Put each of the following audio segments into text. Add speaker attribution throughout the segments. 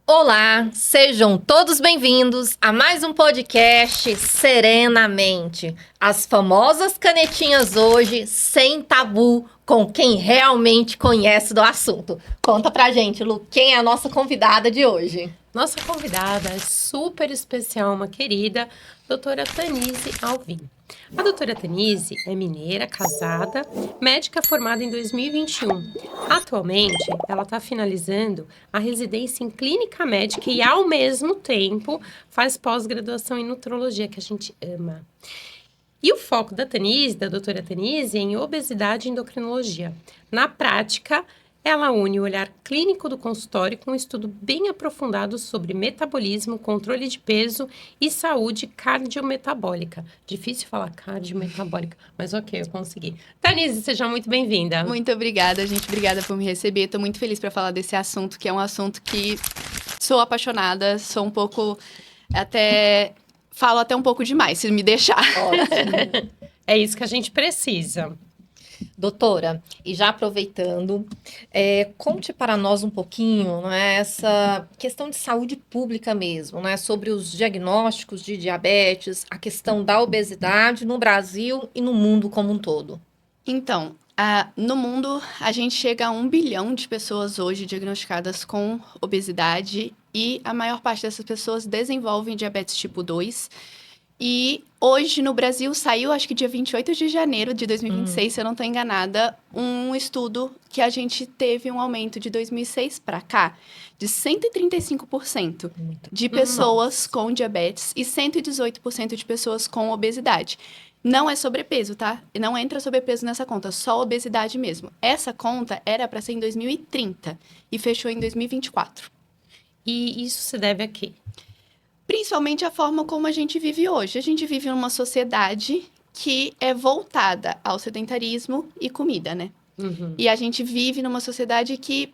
Speaker 1: Olá, sejam todos bem-vindos a mais um podcast Serenamente. As famosas canetinhas hoje, sem tabu, com quem realmente conhece do assunto. Conta pra gente, Lu, quem é a nossa convidada de hoje?
Speaker 2: Nossa convidada é super especial, uma querida, doutora Tanise Alvim. A doutora Tanise é mineira, casada, médica formada em 2021. Atualmente, ela está finalizando a residência em clínica médica e, ao mesmo tempo, faz pós-graduação em nutrologia, que a gente ama. E o foco da Tanise, da doutora Tanise, é em obesidade e endocrinologia. Na prática, ela une o olhar clínico do consultório com um estudo bem aprofundado sobre metabolismo, controle de peso e saúde cardiometabólica. Difícil falar cardiometabólica, mas ok, eu consegui. Tanise, seja muito bem-vinda.
Speaker 3: Muito obrigada, gente. Obrigada por me receber. Estou muito feliz para falar desse assunto, que é um assunto que sou apaixonada, sou um pouco falo até um pouco demais, se me deixar.
Speaker 1: Ótimo.
Speaker 2: É isso que a gente precisa.
Speaker 1: Doutora, e já aproveitando, conte para nós um pouquinho, não é, essa questão de saúde pública mesmo, né, sobre os diagnósticos de diabetes, a questão da obesidade no Brasil e no mundo como um todo.
Speaker 3: Então, no mundo, a gente chega a 1 bilhão de pessoas hoje diagnosticadas com obesidade e a maior parte dessas pessoas desenvolvem diabetes tipo 2. E hoje no Brasil saiu, acho que dia 28 de janeiro de 2026, se eu não estou enganada, um estudo que a gente teve um aumento de 2006 para cá de 135% de pessoas com diabetes e 118% de pessoas com obesidade. Não é sobrepeso, tá? Não entra sobrepeso nessa conta, só obesidade mesmo. Essa conta era para ser em 2030 e fechou em 2024.
Speaker 2: E isso se deve a quê?
Speaker 3: Principalmente a forma como a gente vive hoje. A gente vive numa sociedade que é voltada ao sedentarismo e comida, né?
Speaker 2: Uhum.
Speaker 3: E a gente vive numa sociedade que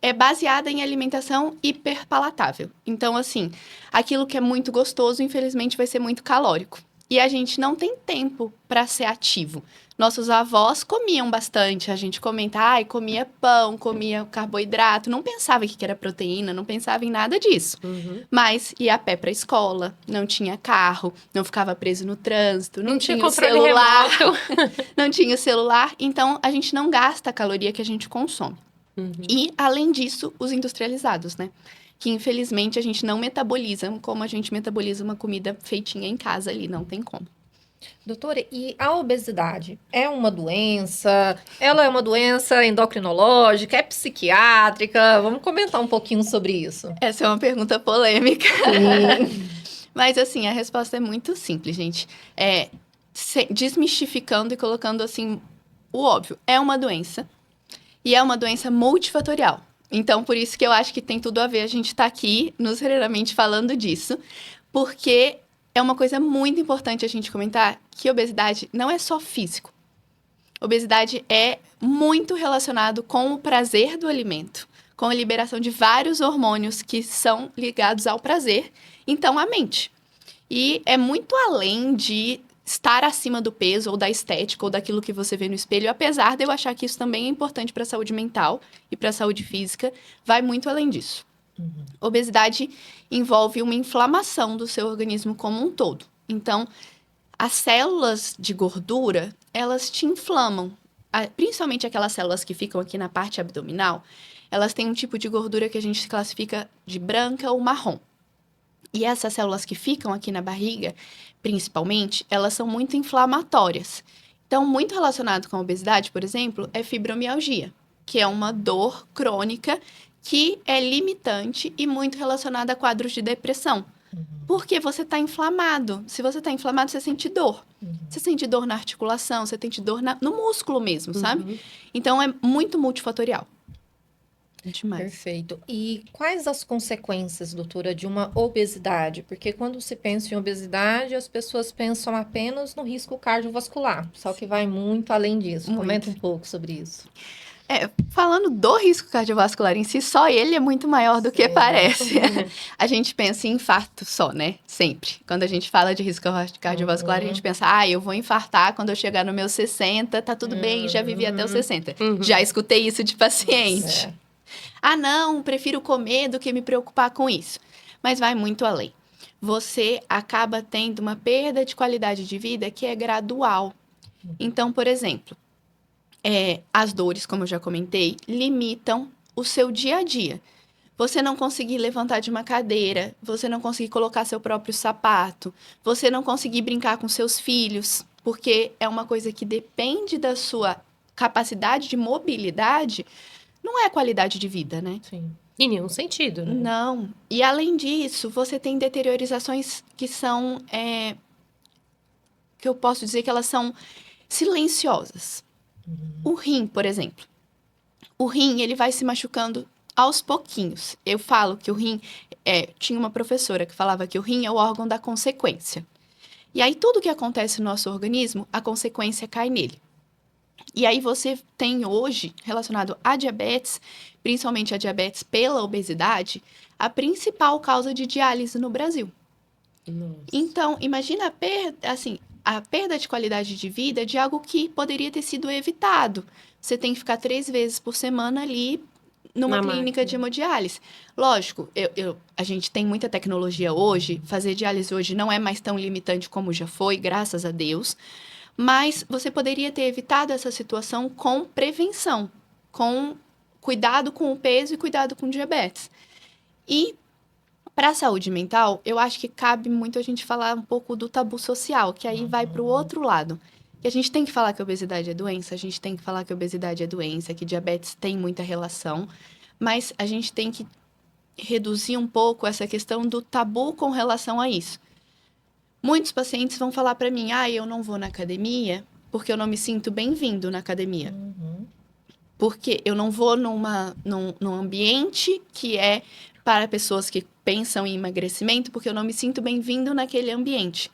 Speaker 3: é baseada em alimentação hiperpalatável. Então, assim, aquilo que é muito gostoso, infelizmente, vai ser muito calórico. E a gente não tem tempo para ser ativo. Nossos avós comiam bastante, a gente comenta, comia pão, comia carboidrato, não pensava que era proteína, não pensava em nada disso.
Speaker 2: Uhum.
Speaker 3: Mas ia a pé para a escola, não tinha carro, não ficava preso no trânsito, não tinha
Speaker 2: controle
Speaker 3: celular,
Speaker 2: remoto.
Speaker 3: não tinha celular, então a gente não gasta a caloria que a gente consome.
Speaker 2: Uhum.
Speaker 3: E, além disso, os industrializados, né? Que, infelizmente, a gente não metaboliza como a gente metaboliza uma comida feitinha em casa ali, não tem como.
Speaker 1: Doutora, e a obesidade é uma doença? Ela é uma doença endocrinológica? É psiquiátrica? Vamos comentar um pouquinho sobre isso.
Speaker 3: Essa é uma pergunta polêmica. Mas, assim, a resposta é muito simples, gente. Desmistificando e colocando, assim, o óbvio. É uma doença. E é uma doença multifatorial. Então, por isso que eu acho que tem tudo a ver a gente estar aqui, no Serenamente, falando disso. Porque é uma coisa muito importante a gente comentar que obesidade não é só físico. Obesidade é muito relacionado com o prazer do alimento, com a liberação de vários hormônios que são ligados ao prazer, então à mente. E é muito além de estar acima do peso ou da estética ou daquilo que você vê no espelho, apesar de eu achar que isso também é importante para a saúde mental e para a saúde física, vai muito além disso. Obesidade envolve uma inflamação do seu organismo como um todo. Então, as células de gordura, elas te inflamam. Principalmente aquelas células que ficam aqui na parte abdominal, elas têm um tipo de gordura que a gente classifica de branca ou marrom. E essas células que ficam aqui na barriga, principalmente, elas são muito inflamatórias. Então, muito relacionado com a obesidade, por exemplo, é fibromialgia, que é uma dor crônica que é limitante e muito relacionada a quadros de depressão. Porque você está inflamado. Se você está inflamado, você sente dor. Você sente dor na articulação, você sente dor no músculo mesmo, sabe? Então, é muito multifatorial. Demais.
Speaker 1: Perfeito. E quais as consequências, doutora, de uma obesidade? Porque quando se pensa em obesidade, as pessoas pensam apenas no risco cardiovascular, só que vai muito além disso.
Speaker 3: Muito.
Speaker 1: Comenta um pouco sobre isso.
Speaker 3: Falando do risco cardiovascular em si, só ele é muito maior do que parece. A gente pensa em infarto só, né? Sempre. Quando a gente fala de risco cardiovascular, a gente pensa, eu vou infartar quando eu chegar no meu 60, tá tudo bem, já vivi até os 60. Já escutei isso de paciente. Ah, não, prefiro comer do que me preocupar com isso. Mas vai muito além. Você acaba tendo uma perda de qualidade de vida que é gradual. Então, por exemplo, as dores, como eu já comentei, limitam o seu dia a dia. Você não conseguir levantar de uma cadeira, você não conseguir colocar seu próprio sapato, você não conseguir brincar com seus filhos, porque é uma coisa que depende da sua capacidade de mobilidade, não é qualidade de vida, né?
Speaker 2: Sim. Em nenhum sentido, né?
Speaker 3: Não. E além disso, você tem deteriorizações que são, que eu posso dizer que elas são silenciosas. O rim, por exemplo. O rim, ele vai se machucando aos pouquinhos. Eu falo que o rim, tinha uma professora que falava que o rim é o órgão da consequência. E aí, tudo que acontece no nosso organismo, a consequência cai nele. E aí, você tem hoje, relacionado à diabetes, principalmente a diabetes pela obesidade, a principal causa de diálise no Brasil.
Speaker 2: Nossa.
Speaker 3: Então, imagina a perda de qualidade de vida de algo que poderia ter sido evitado. Você tem que ficar 3 vezes por semana ali numa
Speaker 2: Na
Speaker 3: clínica
Speaker 2: máquina.
Speaker 3: de hemodiálise. Lógico, a gente tem muita tecnologia hoje, fazer diálise hoje não é mais tão limitante como já foi, graças a Deus, mas você poderia ter evitado essa situação com prevenção, com cuidado com o peso e cuidado com o diabetes. E para a saúde mental, eu acho que cabe muito a gente falar um pouco do tabu social, que aí vai para o outro lado. Que a gente tem que falar que a obesidade é doença, a gente tem que falar que a obesidade é doença, que diabetes tem muita relação, mas a gente tem que reduzir um pouco essa questão do tabu com relação a isso. Muitos pacientes vão falar para mim, eu não vou na academia porque eu não me sinto bem-vindo na academia. Porque eu não vou num ambiente que é para pessoas que pensam em emagrecimento, porque eu não me sinto bem-vindo naquele ambiente.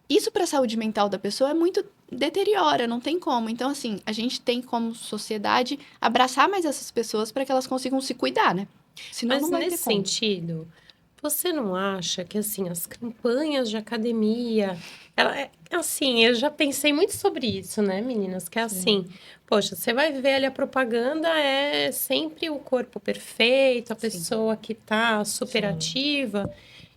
Speaker 3: Isso para a saúde mental da pessoa é muito deteriora, não tem como. Então, assim, a gente tem como sociedade abraçar mais essas pessoas para que elas consigam se cuidar, né? Senão
Speaker 2: Mas
Speaker 3: não vai
Speaker 2: nesse
Speaker 3: ter como.
Speaker 2: sentido, você não acha que, assim, as campanhas de academia... assim, eu já pensei muito sobre isso, né, meninas? Que é assim, poxa, você vai ver ali a propaganda, é sempre o corpo perfeito, a pessoa que tá super ativa.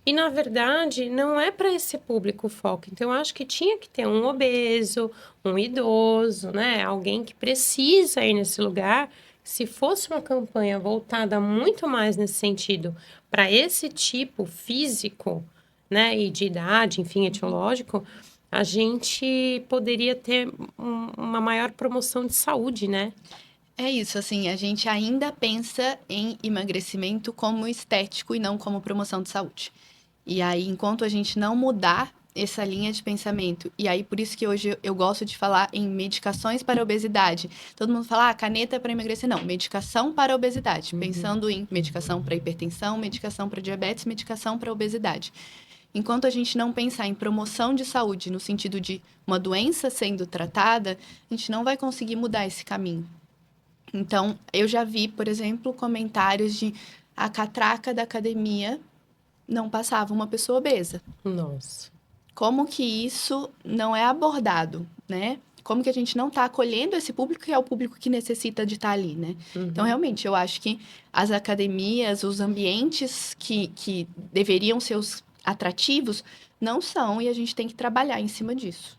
Speaker 2: E, na verdade, não é para esse público o foco. Então, eu acho que tinha que ter um obeso, um idoso, né? Alguém que precisa ir nesse lugar. Se fosse uma campanha voltada muito mais nesse sentido para esse tipo físico, né? E de idade, enfim, etiológico, a gente poderia ter uma maior promoção de saúde, né?
Speaker 3: É isso, assim, a gente ainda pensa em emagrecimento como estético e não como promoção de saúde. E aí, enquanto a gente não mudar essa linha de pensamento, e aí por isso que hoje eu gosto de falar em medicações para a obesidade. Todo mundo fala, caneta para emagrecer. Não, medicação para a obesidade. Pensando em medicação para hipertensão, medicação para diabetes, medicação para obesidade. Enquanto a gente não pensar em promoção de saúde no sentido de uma doença sendo tratada, a gente não vai conseguir mudar esse caminho. Então, eu já vi, por exemplo, comentários de a catraca da academia não passava uma pessoa obesa.
Speaker 2: Nossa.
Speaker 3: Como que isso não é abordado, né? Como que a gente não está acolhendo esse público que é o público que necessita de estar ali, né? Então, realmente, eu acho que as academias, os ambientes que deveriam ser os atrativos, não são, e a gente tem que trabalhar em cima disso.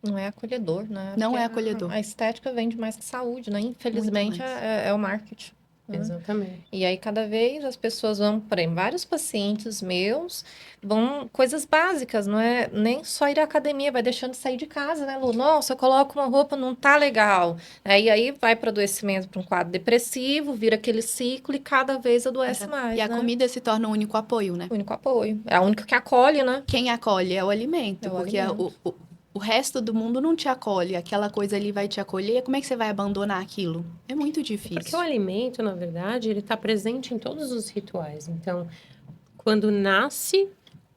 Speaker 1: Não é acolhedor, né?
Speaker 3: Não
Speaker 1: Porque
Speaker 3: é acolhedor.
Speaker 1: A estética vende mais que saúde, né? Infelizmente,
Speaker 3: Muito mais.
Speaker 1: é o marketing. Né?
Speaker 2: Exatamente.
Speaker 1: E aí, cada vez as pessoas vão, por exemplo, vários pacientes meus vão coisas básicas, não é nem só ir à academia, vai deixando de sair de casa, né, Lu? Nossa, eu coloco uma roupa, não tá legal. E aí vai para adoecimento, para um quadro depressivo, vira aquele ciclo e cada vez adoece mais,
Speaker 3: E a
Speaker 1: né?
Speaker 3: comida se torna o único apoio, né?
Speaker 1: O único apoio. É a única que acolhe, né?
Speaker 3: Quem acolhe é o alimento,
Speaker 1: É o
Speaker 3: porque
Speaker 1: alimento.
Speaker 3: o resto do mundo não te acolhe. Aquela coisa ali vai te acolher. Como é que você vai abandonar aquilo? É muito
Speaker 2: Porque o
Speaker 3: difícil.
Speaker 2: alimento, na verdade, ele está presente em todos os rituais. Então, quando nasce,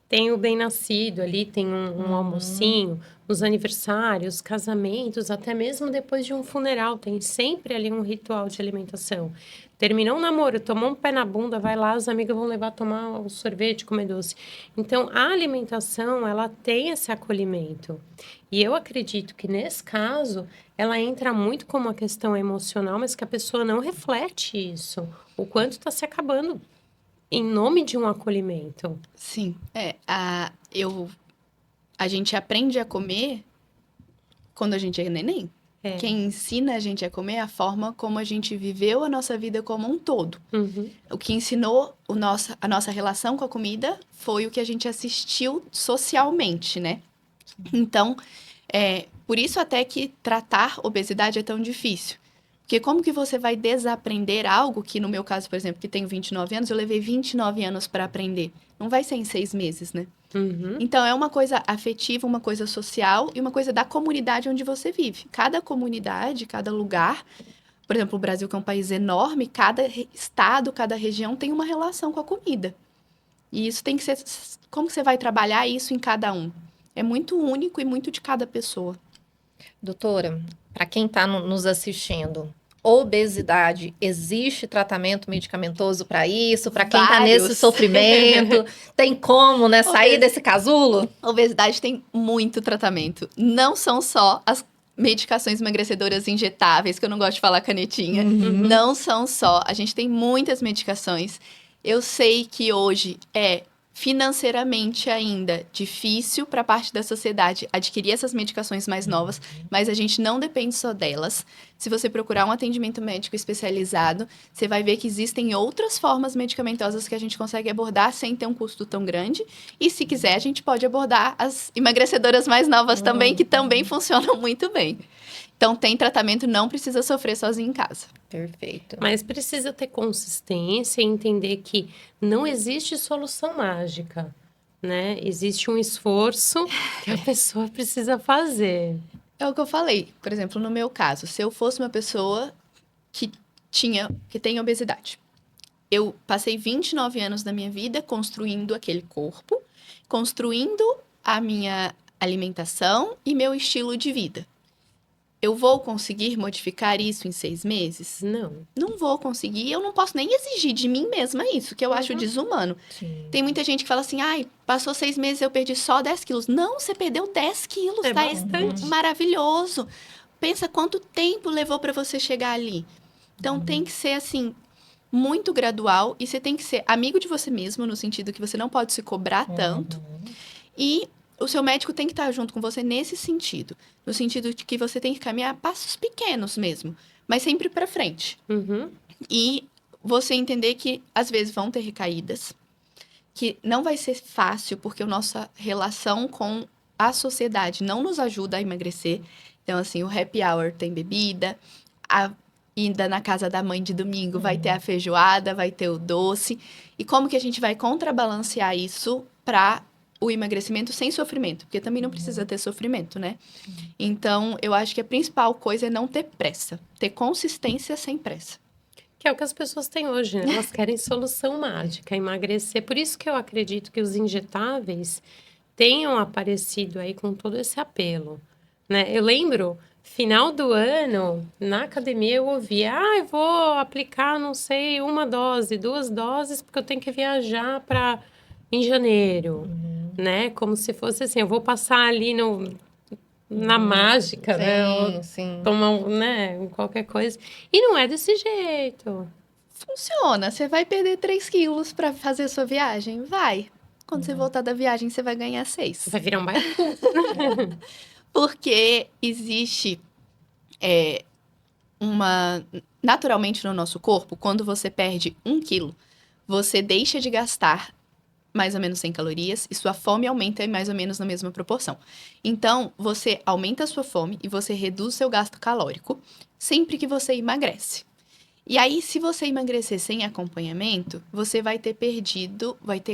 Speaker 2: tem o bem-nascido ali, tem um almocinho. os aniversários, casamentos, até mesmo depois de um funeral, tem sempre ali um ritual de alimentação. Terminou um namoro, tomou um pé na bunda, vai lá, os amigos vão levar a tomar um sorvete, comer doce. Então, a alimentação, ela tem esse acolhimento. E eu acredito que, nesse caso, ela entra muito como uma questão emocional, mas que a pessoa não reflete isso. O quanto está se acabando em nome de um acolhimento.
Speaker 3: Sim, a gente aprende a comer quando a gente é neném.
Speaker 2: É.
Speaker 3: Quem ensina a gente a comer é a forma como a gente viveu a nossa vida como um todo.
Speaker 2: Uhum.
Speaker 3: O que ensinou a nossa relação com a comida foi o que a gente assistiu socialmente, né? Então, por isso até que tratar obesidade é tão difícil. Porque como que você vai desaprender algo que, no meu caso, por exemplo, que tenho 29 anos, eu levei 29 anos para aprender. Não vai ser em 6 meses, né?
Speaker 2: Uhum.
Speaker 3: Então, é uma coisa afetiva, uma coisa social e uma coisa da comunidade onde você vive. Cada comunidade, cada lugar, por exemplo, o Brasil, que é um país enorme, cada estado, cada região tem uma relação com a comida. E isso tem que ser... Como que você vai trabalhar isso em cada um? É muito único e muito de cada pessoa.
Speaker 1: Doutora, para quem está nos assistindo, obesidade, existe tratamento medicamentoso para isso? Para quem está
Speaker 3: Vários.
Speaker 1: nesse sofrimento, tem como, né, sair desse casulo?
Speaker 3: Obesidade tem muito tratamento. Não são só as medicações emagrecedoras injetáveis, que eu não gosto de falar canetinha. Não são só. A gente tem muitas medicações. Eu sei que hoje é financeiramente ainda difícil para parte da sociedade adquirir essas medicações mais novas, mas a gente não depende só delas. Se você procurar um atendimento médico especializado, você vai ver que existem outras formas medicamentosas que a gente consegue abordar sem ter um custo tão grande. E se quiser, a gente pode abordar as emagrecedoras mais novas também, que também funcionam muito bem. Então, tem tratamento, não precisa sofrer sozinho em casa.
Speaker 1: Perfeito.
Speaker 2: Mas precisa ter consistência e entender que não existe solução mágica, né? Existe um esforço que a pessoa precisa fazer.
Speaker 3: É o que eu falei. Por exemplo, no meu caso, se eu fosse uma pessoa que tem obesidade, eu passei 29 anos da minha vida construindo aquele corpo, construindo a minha alimentação e meu estilo de vida. Eu vou conseguir modificar isso em 6 meses?
Speaker 2: Não.
Speaker 3: Não vou conseguir. Eu não posso nem exigir de mim mesma isso, que eu acho desumano.
Speaker 1: Sim.
Speaker 3: Tem muita gente que fala assim, ai, passou 6 meses eu perdi só 10 quilos. Não, você perdeu 10 quilos,
Speaker 2: É
Speaker 3: tá?
Speaker 2: bastante.
Speaker 3: Maravilhoso. Pensa quanto tempo levou para você chegar ali. Então, tem que ser, assim, muito gradual. E você tem que ser amigo de você mesmo, no sentido que você não pode se cobrar tanto. E o seu médico tem que estar junto com você nesse sentido. No sentido de que você tem que caminhar passos pequenos mesmo, mas sempre para frente.
Speaker 2: Uhum.
Speaker 3: E você entender que, às vezes, vão ter recaídas, que não vai ser fácil, porque a nossa relação com a sociedade não nos ajuda a emagrecer. Então, assim, o happy hour tem bebida, a ida na casa da mãe de domingo vai ter a feijoada, vai ter o doce. E como que a gente vai contrabalancear isso para o emagrecimento sem sofrimento? Porque também não precisa ter sofrimento, né? Então, eu acho que a principal coisa é não ter pressa. Ter consistência sem pressa.
Speaker 2: Que é o que as pessoas têm hoje, né? Elas querem solução mágica, emagrecer. Por isso que eu acredito que os injetáveis tenham aparecido aí com todo esse apelo, né? Eu lembro, final do ano, na academia eu ouvia, eu vou aplicar, não sei, 1 dose, 2 doses, porque eu tenho que viajar em janeiro, né? Como se fosse assim, eu vou passar ali na mágica, né? Ou
Speaker 1: Sim.
Speaker 2: tomar, né? Qualquer coisa. E não é desse jeito.
Speaker 3: Funciona. Você vai perder 3 quilos para fazer a sua viagem? Vai. Quando você voltar da viagem, você vai ganhar 6.
Speaker 2: Vai virar um baiacu.
Speaker 3: Porque existe naturalmente no nosso corpo, quando você perde 1 quilo, você deixa de gastar mais ou menos 100 calorias e sua fome aumenta mais ou menos na mesma proporção. Então, você aumenta a sua fome e você reduz seu gasto calórico sempre que você emagrece. E aí, se você emagrecer sem acompanhamento, você vai ter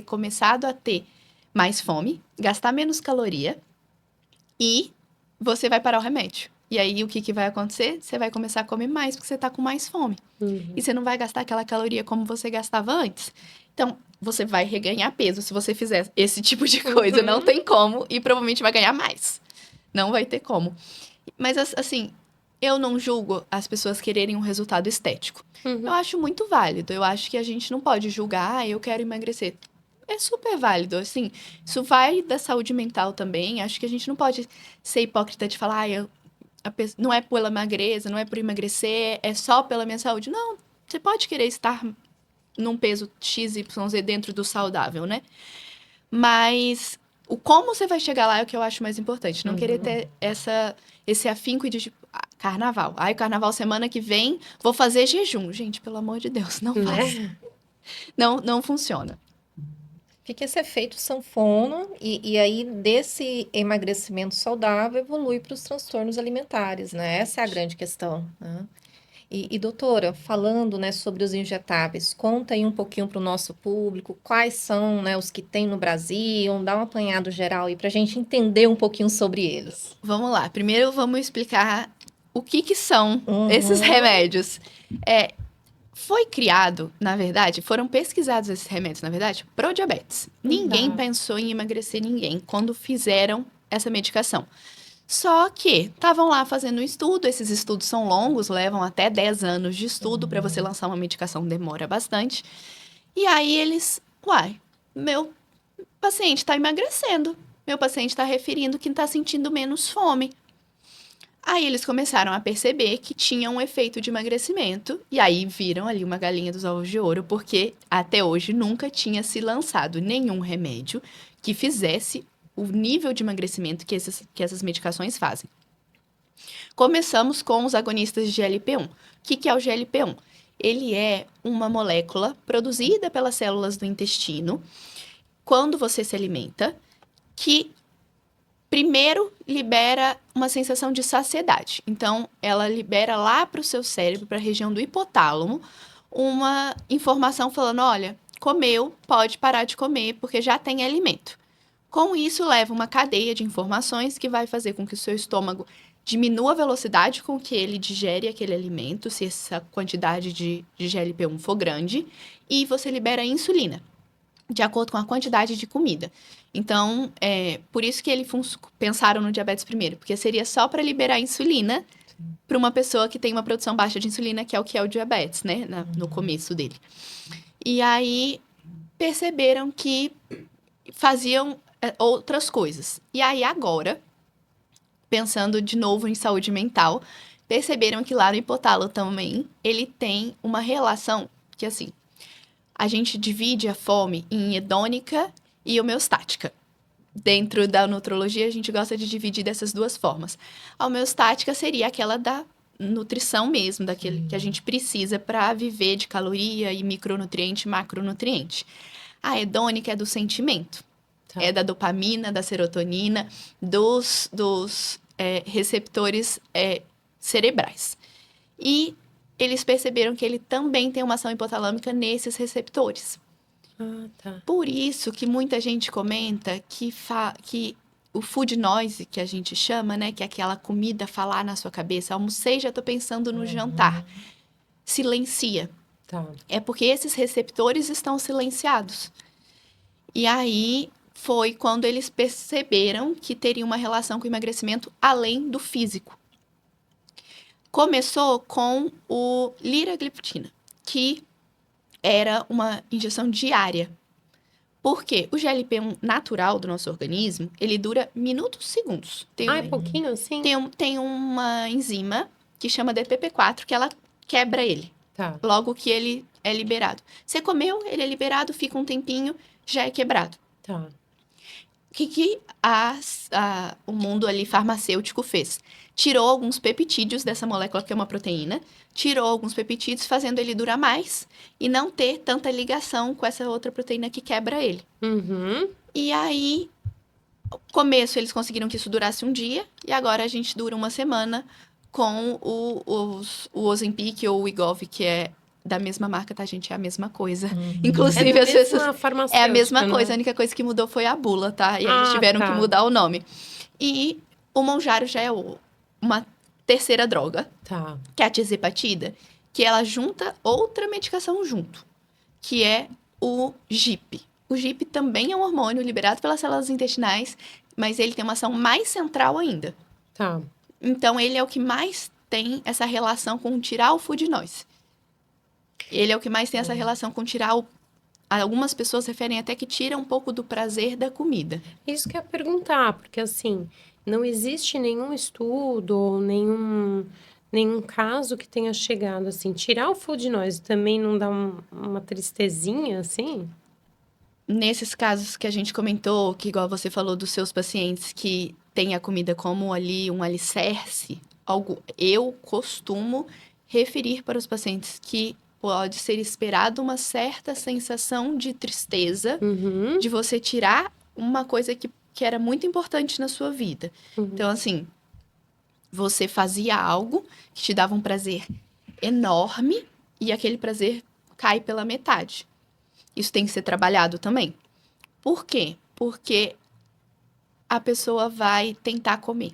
Speaker 3: começado a ter mais fome, gastar menos caloria e você vai parar o remédio. E aí, o que vai acontecer? Você vai começar a comer mais porque você tá com mais fome. E você não vai gastar aquela caloria como você gastava antes. Então, você vai reganhar peso se você fizer esse tipo de coisa. Não tem como e provavelmente vai ganhar mais, Não vai ter como. Mas, assim, eu não julgo as pessoas quererem um resultado estético. Eu acho muito válido. Eu acho que a gente não pode julgar, eu quero emagrecer. É super válido, assim. Isso vai da saúde mental também. Acho que a gente não pode ser hipócrita de falar, não é pela magreza, não é por emagrecer, é só pela minha saúde. Não, você pode querer estar num peso XYZ dentro do saudável, né? Mas o como você vai chegar lá é o que eu acho mais importante. Não querer ter esse afinco de tipo, carnaval. O carnaval semana que vem, vou fazer jejum. Gente, pelo amor de Deus, não faça.
Speaker 2: Né?
Speaker 3: Não funciona.
Speaker 1: Fica esse efeito sanfona e aí desse emagrecimento saudável evolui para os transtornos alimentares, né? Essa é a grande questão, né? Doutora, falando, né, sobre os injetáveis, conta aí um pouquinho para o nosso público quais são, né, os que tem no Brasil, dá um apanhado geral aí para a gente entender um pouquinho sobre eles.
Speaker 3: Vamos lá. Primeiro, vamos explicar o que são
Speaker 1: Uhum.
Speaker 3: esses remédios. Foi criado, na verdade, foram pesquisados esses remédios, na verdade, pro diabetes. Ninguém pensou em emagrecer ninguém quando fizeram essa medicação. Só que estavam lá fazendo um estudo, esses estudos são longos, levam até 10 anos de estudo para você lançar uma medicação, demora bastante. E aí eles, meu paciente está emagrecendo, meu paciente está referindo que está sentindo menos fome. Aí eles começaram a perceber que tinha um efeito de emagrecimento, e aí viram ali uma galinha dos ovos de ouro, porque até hoje nunca tinha se lançado nenhum remédio que fizesse o nível de emagrecimento que essas medicações fazem. Começamos com os agonistas de GLP-1. O que é o GLP-1? Ele é uma molécula produzida pelas células do intestino quando você se alimenta, que primeiro libera uma sensação de saciedade. Então, ela libera lá para o seu cérebro, para a região do hipotálamo, uma informação falando, olha, comeu, pode parar de comer porque já tem alimento. Com isso, leva uma cadeia de informações que vai fazer com que o seu estômago diminua a velocidade com que ele digere aquele alimento, se essa quantidade de GLP-1 for grande, e você libera insulina, de acordo com a quantidade de comida. Então, por isso que pensaram no diabetes primeiro, porque seria só para liberar insulina para uma pessoa que tem uma produção baixa de insulina, que é o diabetes, né, no começo dele. E aí, perceberam que faziam outras coisas. E aí, agora, pensando de novo em saúde mental, perceberam que lá no hipotálamo também, ele tem uma relação que, assim, a gente divide a fome em hedônica e homeostática. Dentro da nutrologia, a gente gosta de dividir dessas duas formas. A homeostática seria aquela da nutrição mesmo, daquele que a gente precisa para viver de caloria e micronutriente e macronutriente. A hedônica é do sentimento. É da dopamina, da serotonina, dos receptores cerebrais. E eles perceberam que ele também tem uma ação hipotalâmica nesses receptores. Por isso que muita gente comenta que o food noise, que a gente chama, né, que é aquela comida falar na sua cabeça, almocei, já tô pensando no jantar, silencia. É porque esses receptores estão silenciados. E aí foi quando eles perceberam que teria uma relação com o emagrecimento além do físico. Começou com o liragliptina, que era uma injeção diária. Por quê? O GLP-1 natural do nosso organismo, ele dura minutos, segundos.
Speaker 2: É pouquinho assim?
Speaker 3: Tem uma enzima que chama DPP4, que ela quebra ele. Logo que ele é liberado. Você comeu, ele é liberado, fica um tempinho, já é quebrado. O que o mundo ali farmacêutico fez? Tirou alguns peptídeos dessa molécula, que é uma proteína, tirou alguns peptídeos, fazendo ele durar mais e não ter tanta ligação com essa outra proteína que quebra ele. E aí, no começo, eles conseguiram que isso durasse um dia, e agora a gente dura uma semana com o Ozempic ou o Wegovy, que é da mesma marca, tá, gente? É a mesma coisa. Inclusive, as pessoas... É a mesma coisa, a única coisa que mudou foi a bula, tá? E eles tiveram que mudar o nome. E o Mounjaro já é uma terceira droga, que é a tirzepatida, que ela junta outra medicação junto, que é o GIP. O GIP também é um hormônio liberado pelas células intestinais, mas ele tem uma ação mais central ainda.
Speaker 2: Tá.
Speaker 3: Então, ele é o que mais tem essa relação com tirar o food noise. Ele é o que mais tem essa relação com tirar o... Algumas pessoas referem até que tira um pouco do prazer da comida.
Speaker 2: Isso que eu ia perguntar, porque assim, não existe nenhum estudo ou nenhum caso que tenha chegado assim. Tirar o food noise também não dá uma tristezinha, assim?
Speaker 3: Nesses casos que a gente comentou, que igual você falou dos seus pacientes que têm a comida como ali um alicerce, eu costumo referir para os pacientes que pode ser esperado uma certa sensação de tristeza
Speaker 2: Uhum.
Speaker 3: de você tirar uma coisa que era muito importante na sua vida.
Speaker 2: Uhum.
Speaker 3: Então, assim, você fazia algo que te dava um prazer enorme e aquele prazer cai pela metade. Isso tem que ser trabalhado também. Por quê? Porque a pessoa vai tentar comer.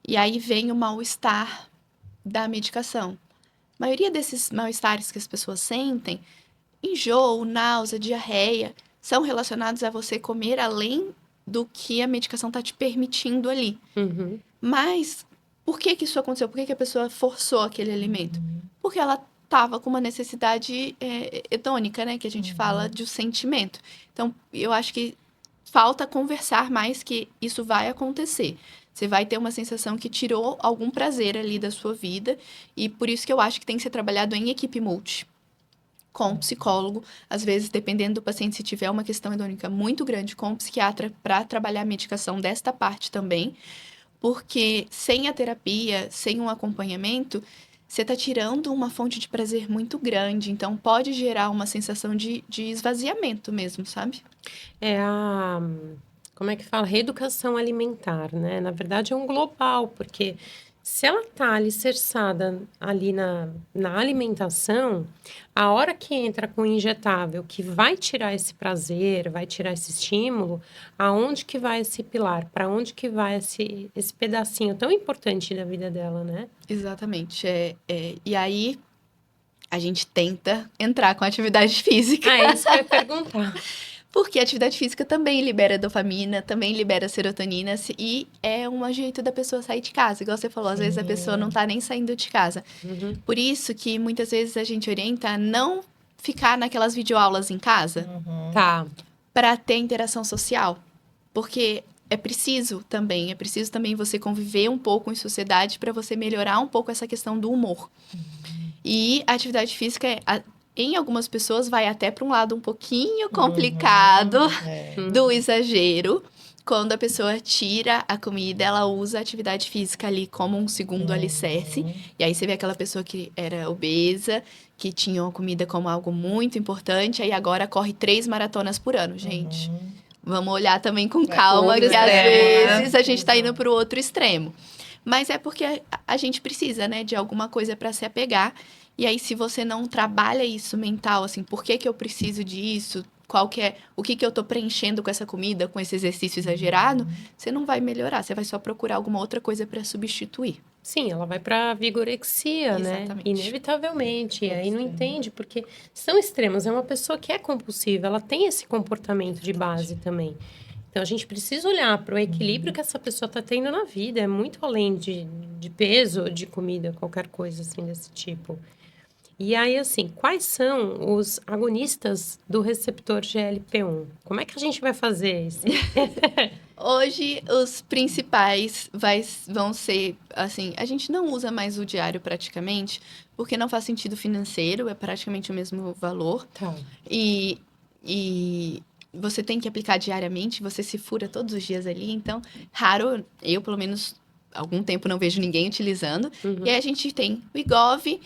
Speaker 3: E aí vem o mal-estar da medicação. A maioria desses mal-estares que as pessoas sentem, enjoo, náusea, diarreia, são relacionados a você comer além do que a medicação está te permitindo ali.
Speaker 2: Uhum.
Speaker 3: Mas por que isso aconteceu? Por que a pessoa forçou aquele alimento? Porque ela estava com uma necessidade hedônica, né? Que a gente fala de um sentimento. Então, eu acho que falta conversar mais que isso vai acontecer. Você vai ter uma sensação que tirou algum prazer ali da sua vida. E por isso que eu acho que tem que ser trabalhado em equipe multi. Com psicólogo, às vezes, dependendo do paciente, se tiver uma questão hedônica muito grande, com psiquiatra, para trabalhar a medicação desta parte também. Porque sem a terapia, sem um acompanhamento, você está tirando uma fonte de prazer muito grande. Então, pode gerar uma sensação de esvaziamento mesmo, sabe?
Speaker 2: É como é que fala? Reeducação alimentar, né? Na verdade, é um global, porque se ela tá alicerçada ali na alimentação, a hora que entra com o injetável, que vai tirar esse prazer, vai tirar esse estímulo, aonde que vai esse pilar? Para onde que vai esse pedacinho tão importante da vida dela, né?
Speaker 3: Exatamente. E aí, a gente tenta entrar com a atividade física.
Speaker 2: Ah, é isso que eu ia perguntar.
Speaker 3: Porque a atividade física também libera dopamina, também libera serotonina e é um jeito da pessoa sair de casa. Igual você falou, às vezes a pessoa não tá nem saindo de casa.
Speaker 2: Uhum.
Speaker 3: Por isso que muitas vezes a gente orienta a não ficar naquelas videoaulas em casa
Speaker 2: Tá.
Speaker 3: para ter interação social. Porque é preciso também você conviver um pouco em sociedade para você melhorar um pouco essa questão do humor. E a atividade física em algumas pessoas vai até para um lado um pouquinho complicado do exagero. Quando a pessoa tira a comida, ela usa a atividade física ali como um segundo alicerce. E aí você vê aquela pessoa que era obesa, que tinha a comida como algo muito importante, aí agora corre 3 maratonas por ano, gente. Vamos olhar também com calma, que às vezes a gente tá indo pro outro extremo. Mas é porque a gente precisa, né, de alguma coisa para se apegar. E aí, se você não trabalha isso mental, assim, por que eu preciso disso? O que eu tô preenchendo com essa comida, com esse exercício exagerado? Você não vai melhorar, você vai só procurar alguma outra coisa para substituir.
Speaker 2: Sim, ela vai para vigorexia, né?
Speaker 3: Exatamente.
Speaker 2: Inevitavelmente. E aí não entende, porque são extremos. É uma pessoa que é compulsiva, ela tem esse comportamento de base também. Então, a gente precisa olhar para o equilíbrio que essa pessoa está tendo na vida. É muito além de peso, de comida, qualquer coisa assim desse tipo. E aí, assim, quais são os agonistas do receptor GLP-1? Como é que a gente vai fazer isso?
Speaker 3: Hoje, os principais vão ser, assim, a gente não usa mais o diário praticamente, porque não faz sentido financeiro, é praticamente o mesmo valor.
Speaker 2: Tá.
Speaker 3: E você tem que aplicar diariamente, você se fura todos os dias ali, então, raro, eu pelo menos, algum tempo não vejo ninguém utilizando. E aí a gente tem o Wegovy,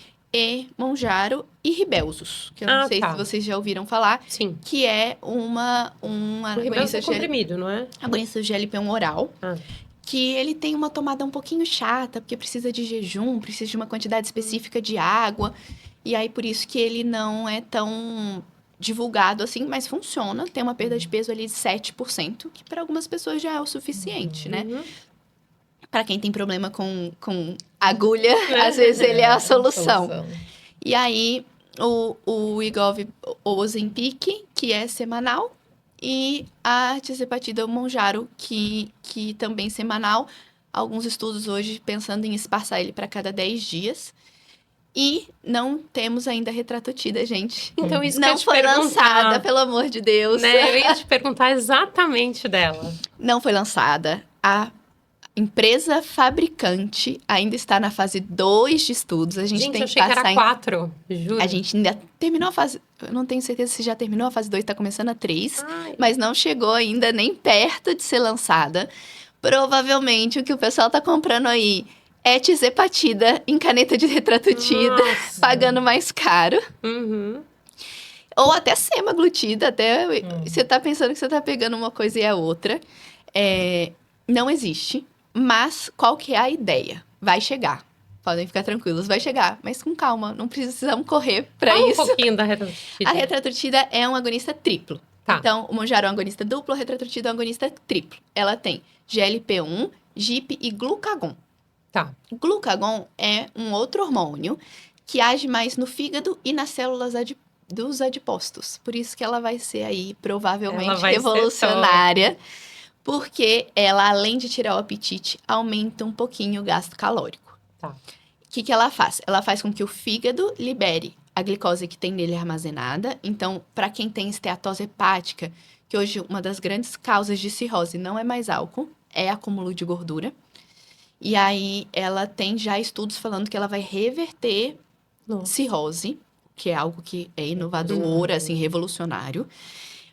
Speaker 3: Mounjaro e Ribelsus, que eu não sei se vocês já ouviram falar.
Speaker 2: Sim.
Speaker 3: Que é
Speaker 2: O Ribelsus
Speaker 3: agonista
Speaker 2: é comprimido, não é?
Speaker 3: agonista de GLP-1 oral. Que ele tem uma tomada um pouquinho chata, porque precisa de jejum, precisa de uma quantidade específica de água. E aí, por isso que ele não é tão divulgado assim, mas funciona. Tem uma perda de peso ali de 7%, que para algumas pessoas já é o suficiente, né? Para quem tem problema com agulha, às vezes ele é a solução. E aí, o Wegovy, o Ozempic, que é semanal, e a tirzepatida, o Mounjaro, que também semanal, alguns estudos hoje pensando em espaçar ele para cada 10 dias. E não temos ainda retratotida, gente.
Speaker 2: Então, isso que eu ia
Speaker 3: Não
Speaker 2: te
Speaker 3: foi
Speaker 2: perguntar,
Speaker 3: lançada, pelo amor de Deus.
Speaker 2: né? Eu ia te perguntar exatamente dela.
Speaker 3: Não foi lançada. A empresa fabricante ainda está na fase 2 de estudos. A gente
Speaker 2: Gente,
Speaker 3: tem
Speaker 2: eu
Speaker 3: que
Speaker 2: achei que
Speaker 3: passar
Speaker 2: era 4, juro.
Speaker 3: A gente ainda terminou a fase... Eu não tenho certeza se já terminou a fase 2, está começando a 3.
Speaker 2: Ai.
Speaker 3: Mas não chegou ainda nem perto de ser lançada. Provavelmente o que o pessoal tá comprando aí é Tizepatida em caneta de retratotida,
Speaker 2: Nossa.
Speaker 3: pagando mais caro.
Speaker 2: Uhum.
Speaker 3: Ou até semaglutida, até você tá pensando que você tá pegando uma coisa e a outra. Não existe, mas qual que é a ideia? Vai chegar. Podem ficar tranquilos, vai chegar, mas com calma, não precisamos correr para
Speaker 2: Fala
Speaker 3: isso.
Speaker 2: um pouquinho da retrotida.
Speaker 3: A retrotida é um agonista triplo.
Speaker 2: Tá.
Speaker 3: Então, o Mounjaro é um agonista duplo, a retrotida é um agonista triplo. Ela tem GLP-1, GIP e glucagon.
Speaker 2: Tá.
Speaker 3: Glucagon é um outro hormônio que age mais no fígado e nas células dos adipócitos. Por isso que ela vai ser aí,
Speaker 2: Ela
Speaker 3: provavelmente,
Speaker 2: vai ser
Speaker 3: revolucionária. Porque ela, além de tirar o apetite, aumenta um pouquinho o gasto calórico.
Speaker 2: Tá.
Speaker 3: O que ela faz? Ela faz com que o fígado libere a glicose que tem nele armazenada. Então, para quem tem esteatose hepática, que hoje uma das grandes causas de cirrose não é mais álcool, é acúmulo de gordura. E aí, ela tem já estudos falando que ela vai reverter
Speaker 2: Nossa.
Speaker 3: cirrose, que é algo que é inovador, assim, revolucionário,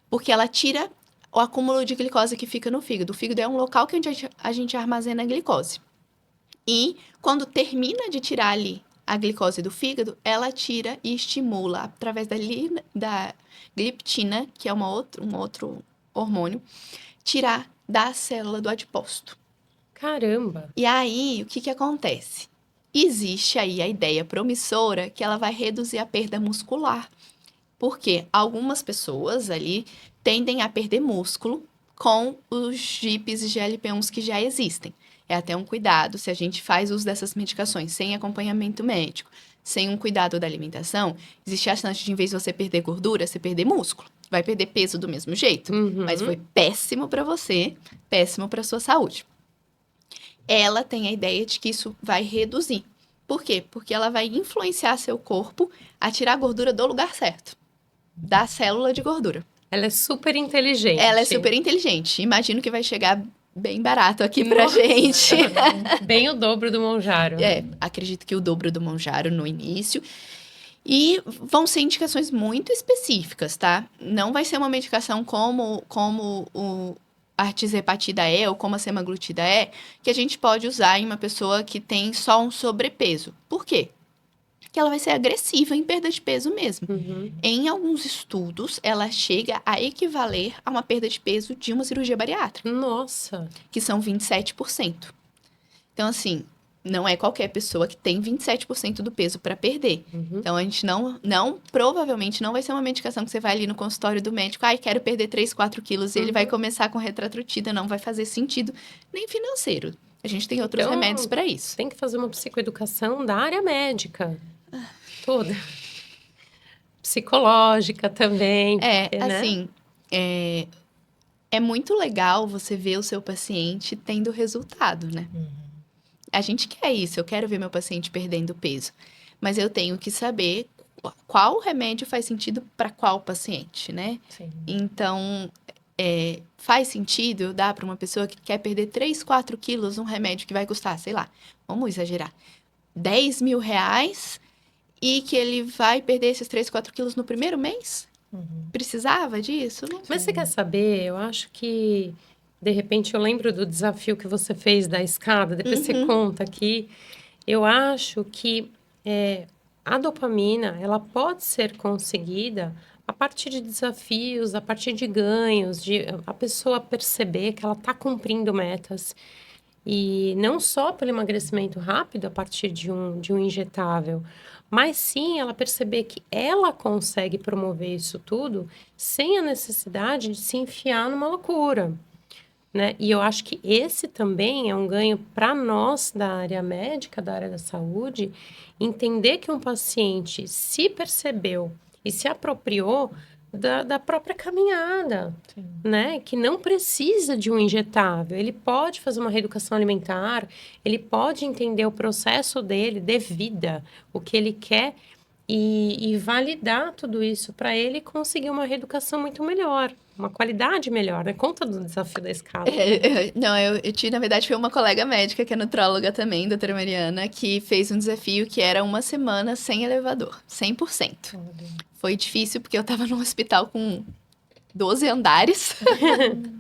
Speaker 3: porque ela tira o acúmulo de glicose que fica no fígado. O fígado é um local que a gente armazena a glicose. E quando termina de tirar ali a glicose do fígado, ela tira e estimula através da gliptina, que é um outro hormônio, tirar da célula do adipócito.
Speaker 2: Caramba.
Speaker 3: E aí, o que acontece? Existe aí a ideia promissora que ela vai reduzir a perda muscular. Porque algumas pessoas ali tendem a perder músculo com os GIPs e GLP-1s que já existem. É até um cuidado se a gente faz uso dessas medicações sem acompanhamento médico, sem um cuidado da alimentação, existe a chance de, em vez de você perder gordura, você perder músculo. Vai perder peso do mesmo jeito,
Speaker 2: Uhum.
Speaker 3: mas foi péssimo para você, péssimo para sua saúde. Ela tem a ideia de que isso vai reduzir. Por quê? Porque ela vai influenciar seu corpo a tirar a gordura do lugar certo, da célula de gordura.
Speaker 2: Ela é super inteligente.
Speaker 3: Ela é super inteligente. Imagino que vai chegar bem barato aqui pra
Speaker 2: Nossa.
Speaker 3: gente.
Speaker 2: Bem o dobro do Mounjaro.
Speaker 3: Acredito que o dobro do Mounjaro no início. E vão ser indicações muito específicas, tá? Não vai ser uma medicação como o Tizepatida ou como a semaglutida que a gente pode usar em uma pessoa que tem só um sobrepeso. Por quê? Porque ela vai ser agressiva em perda de peso mesmo.
Speaker 2: Uhum.
Speaker 3: Em alguns estudos, ela chega a equivaler a uma perda de peso de uma cirurgia bariátrica,
Speaker 2: Nossa.
Speaker 3: que são 27%. Então, assim, não é qualquer pessoa que tem 27% do peso para perder.
Speaker 2: Uhum.
Speaker 3: Então, a gente provavelmente não vai ser uma medicação que você vai ali no consultório do médico, quero perder 3, 4 quilos, e ele vai começar com retrotida, não vai fazer sentido, nem financeiro. A gente tem outros
Speaker 2: Então,
Speaker 3: remédios para isso.
Speaker 2: Tem que fazer uma psicoeducação da área médica. Toda. Psicológica também. Porque, né?
Speaker 3: Assim, é muito legal você ver o seu paciente tendo resultado, né? A gente quer isso, eu quero ver meu paciente perdendo peso. Mas eu tenho que saber qual remédio faz sentido para qual paciente, né?
Speaker 2: Sim.
Speaker 3: Então, faz sentido eu dar para uma pessoa que quer perder 3, 4 quilos um remédio que vai custar, sei lá, vamos exagerar, 10 mil reais e que ele vai perder esses 3, 4 quilos no primeiro mês? Precisava disso? Não sei.
Speaker 2: Mas você quer saber? Eu acho que, de repente, eu lembro do desafio que você fez da escada, depois você conta aqui. Eu acho que a dopamina, ela pode ser conseguida a partir de desafios, a partir de ganhos, de a pessoa perceber que ela está cumprindo metas. E não só pelo emagrecimento rápido a partir de um injetável, mas sim ela perceber que ela consegue promover isso tudo sem a necessidade de se enfiar numa loucura, né? E eu acho que esse também é um ganho para nós da área médica, da área da saúde, entender que um paciente se percebeu e se apropriou da própria caminhada,
Speaker 1: Sim.
Speaker 2: né? Que não precisa de um injetável. Ele pode fazer uma reeducação alimentar, ele pode entender o processo dele de vida, o que ele quer e validar tudo isso para ele conseguir uma reeducação muito melhor, uma qualidade melhor, né? Conta do desafio da escada.
Speaker 3: Não, na verdade, foi uma colega médica, que é nutróloga também, doutora Mariana, que fez um desafio que era uma semana sem elevador, 100%. Foi difícil, porque eu tava num hospital com 12 andares.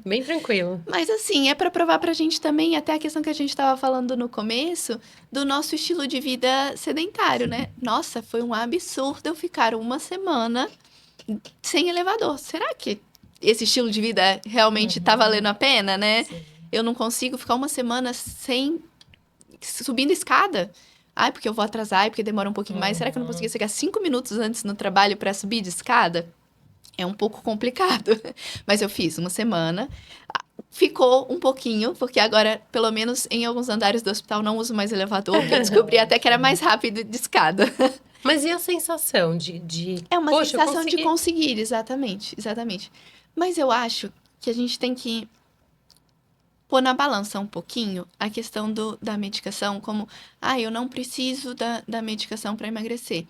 Speaker 2: Bem tranquilo.
Speaker 3: Mas assim, é para provar pra gente também, até a questão que a gente tava falando no começo, do nosso estilo de vida sedentário, né? Nossa, foi um absurdo eu ficar uma semana sem elevador. Será que esse estilo de vida realmente tá valendo a pena, né?
Speaker 1: Sim.
Speaker 3: Eu não consigo ficar uma semana sem subindo escada. Ai, porque eu vou atrasar, ai, porque demora um pouquinho mais. Será que eu não conseguia chegar 5 minutos antes no trabalho para subir de escada? É um pouco complicado. Mas eu fiz uma semana. Ficou um pouquinho, porque agora, pelo menos em alguns andares do hospital, não uso mais elevador, porque eu descobri até que era mais rápido de escada.
Speaker 2: Mas e a sensação
Speaker 3: É uma
Speaker 2: poxa, eu
Speaker 3: sensação de
Speaker 2: consegui.
Speaker 3: conseguir, exatamente, exatamente. Mas eu acho que a gente tem que pôr na balança um pouquinho a questão da medicação, como, eu não preciso da medicação para emagrecer.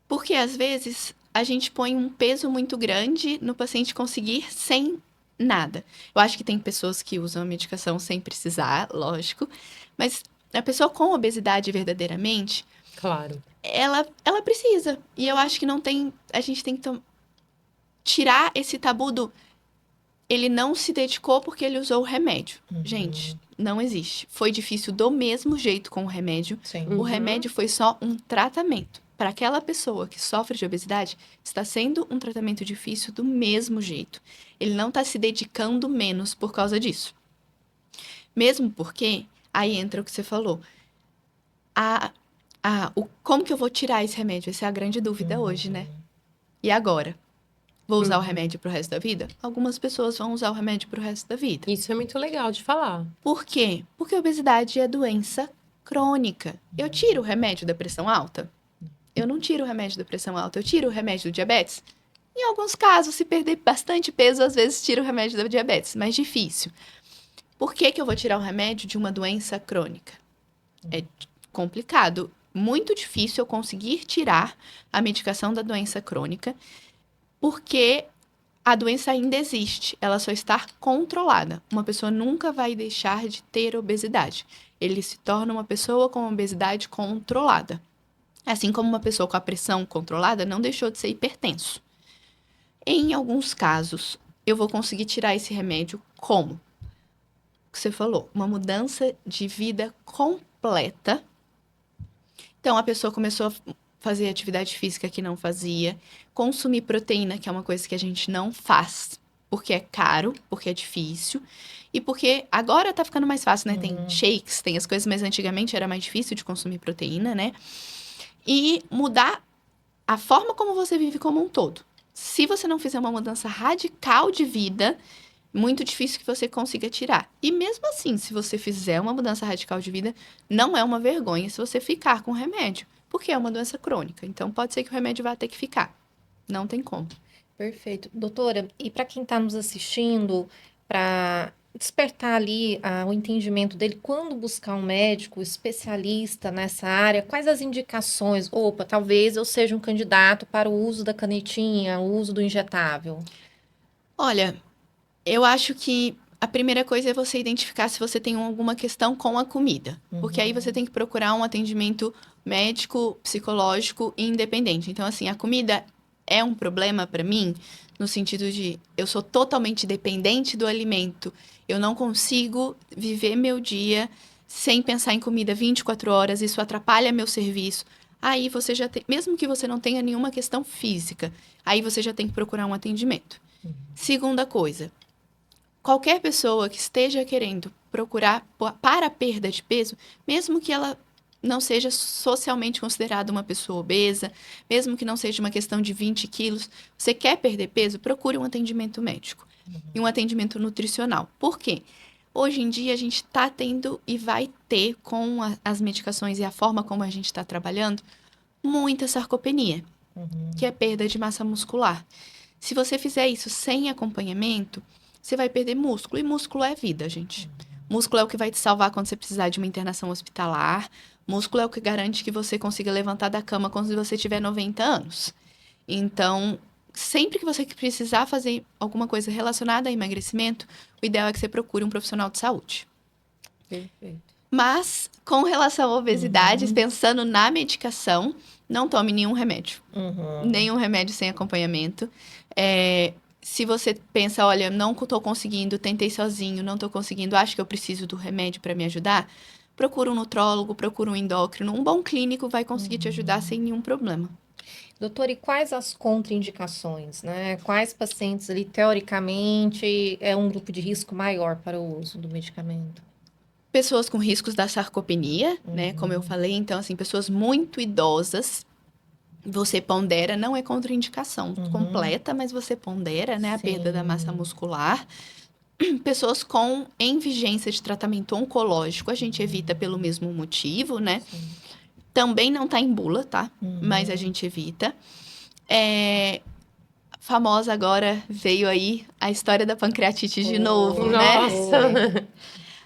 Speaker 3: Porque, às vezes, a gente põe um peso muito grande no paciente conseguir sem nada. Eu acho que tem pessoas que usam a medicação sem precisar, lógico, mas a pessoa com obesidade verdadeiramente,
Speaker 2: Claro.
Speaker 3: ela precisa. E eu acho que não tem. A gente tem que tirar esse tabu do. Ele não se dedicou porque ele usou o remédio. Gente, não existe. Foi difícil do mesmo jeito com o remédio.
Speaker 1: Sim.
Speaker 3: O remédio foi só um tratamento. Para aquela pessoa que sofre de obesidade, está sendo um tratamento difícil do mesmo jeito. Ele não está se dedicando menos por causa disso. Mesmo porque, aí entra o que você falou. Como que eu vou tirar esse remédio? Essa é a grande dúvida hoje, né? E agora? Vou usar o remédio pro resto da vida? Algumas pessoas vão usar o remédio pro resto da vida.
Speaker 2: Isso é muito legal de falar.
Speaker 3: Por quê? Porque a obesidade é doença crônica. Eu tiro o remédio da pressão alta? Eu não tiro o remédio da pressão alta, eu tiro o remédio do diabetes? Em alguns casos, se perder bastante peso, às vezes tiro o remédio da diabetes, mas difícil. Por que eu vou tirar o remédio de uma doença crônica? É complicado. Muito difícil eu conseguir tirar a medicação da doença crônica, porque a doença ainda existe, ela só está controlada. Uma pessoa nunca vai deixar de ter obesidade. Ele se torna uma pessoa com obesidade controlada. Assim como uma pessoa com a pressão controlada não deixou de ser hipertenso. Em alguns casos, eu vou conseguir tirar esse remédio como? O que você falou, uma mudança de vida completa. Então, a pessoa começou a fazer atividade física que não fazia, consumir proteína, que é uma coisa que a gente não faz, porque é caro, porque é difícil, e porque agora tá ficando mais fácil, né? Tem shakes, tem as coisas, mas antigamente era mais difícil de consumir proteína, né? E mudar a forma como você vive como um todo. Se você não fizer uma mudança radical de vida, muito difícil que você consiga tirar. E mesmo assim, se você fizer uma mudança radical de vida, não é uma vergonha se você ficar com o remédio, porque é uma doença crônica. Então, pode ser que o remédio vá ter que ficar. Não tem como.
Speaker 1: Perfeito. Doutora, e para quem está nos assistindo, para despertar ali o entendimento dele, quando buscar um médico especialista nessa área, quais as indicações? Opa, talvez eu seja um candidato para o uso da canetinha, o uso do injetável.
Speaker 3: Olha, eu acho que a primeira coisa é você identificar se você tem alguma questão com a comida. Porque aí você tem que procurar um atendimento médico, psicológico e independente. Então, assim, a comida é um problema para mim no sentido de eu sou totalmente dependente do alimento. Eu não consigo viver meu dia sem pensar em comida 24 horas. Isso atrapalha meu serviço. Aí você já tem, mesmo que você não tenha nenhuma questão física, aí você já tem que procurar um atendimento. Segunda coisa, qualquer pessoa que esteja querendo procurar para a perda de peso, mesmo que ela não seja socialmente considerada uma pessoa obesa, mesmo que não seja uma questão de 20 quilos, você quer perder peso, procure um atendimento médico e um atendimento nutricional. Por quê? Hoje em dia a gente está tendo e vai ter, com as medicações e a forma como a gente está trabalhando, muita sarcopenia, que é perda de massa muscular. Se você fizer isso sem acompanhamento, você vai perder músculo. E músculo é vida, gente. Músculo é o que vai te salvar quando você precisar de uma internação hospitalar. Músculo é o que garante que você consiga levantar da cama quando você tiver 90 anos. Então, sempre que você precisar fazer alguma coisa relacionada a emagrecimento, o ideal é que você procure um profissional de saúde.
Speaker 1: Perfeito.
Speaker 3: Mas, com relação à obesidade, pensando na medicação, não tome nenhum remédio. Nenhum remédio sem acompanhamento. Se você pensa, olha, não estou conseguindo, tentei sozinho, não estou conseguindo, acho que eu preciso do remédio para me ajudar, procura um nutrólogo, procura um endócrino. Um bom clínico vai conseguir te ajudar sem nenhum problema.
Speaker 1: Doutor, e quais as contraindicações, né? Quais pacientes ali, teoricamente, é um grupo de risco maior para o uso do medicamento?
Speaker 3: Pessoas com riscos da sarcopenia, né? Como eu falei, então, assim, pessoas muito idosas, você pondera, não é contraindicação completa, mas você pondera, né? A perda da massa muscular. Pessoas em vigência de tratamento oncológico, a gente evita pelo mesmo motivo, né?
Speaker 1: Sim.
Speaker 3: Também não tá em bula, tá? Mas a gente evita. Famosa agora veio aí a história da pancreatite de novo, né?
Speaker 2: Nossa!